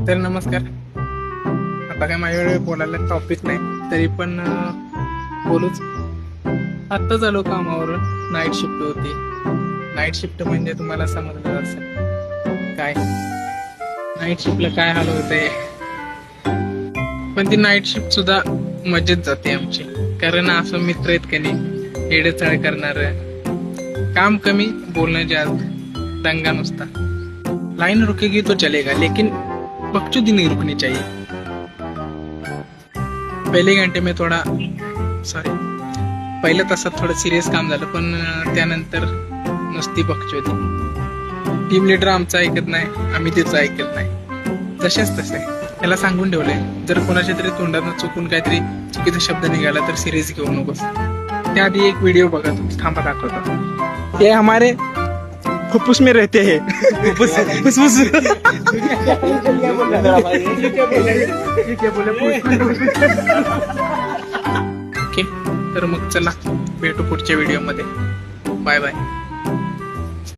तर नमस्कार. आता काय माझ्याकडे बोलायला टॉपिक नाही, तरी पण बोलूच. आत्ताच आलो कामावरून. नाईट शिफ्ट होती. नाईट शिफ्ट म्हणजे तुम्हाला समजलं असेल काय. नाईट शिफ्टला काय हाल होतंय. पण ती नाईट शिफ्ट सुद्धा मजेत जाते आमची, कारण असं मित्र आहेत का नाही येडेचाळ करणार. काम कमी, बोलणं जास्त, दंगा नुसता. लाइन रुकेगी तो चलेगा, लेकिन बकचोदी नहीं रुकनी चाहिए. पहिले घंटे में थोडा पहिल्या तासात थोडं सिरियस काम झालं, पण त्यानंतर नुसती बकचोदी. टीम लीडर आमचं ऐकत नाही, आम्ही त्याचं ऐकत नाही. जशाच तसे त्याला सांगून ठेवलंय, जर कोणाच्या तरी तोंडातून चुकून काहीतरी चुकीचा शब्द निघाला तर सिरियस घेऊ नकोस. त्याआधी एक व्हिडिओ बघा, थांबा दाखवतो. ते हमारे फुफ्फुस में रहते हैं. फुफ्फुस ओके. तर मग चला भेटू पुढच्या व्हिडिओ मध्ये. Bye bye.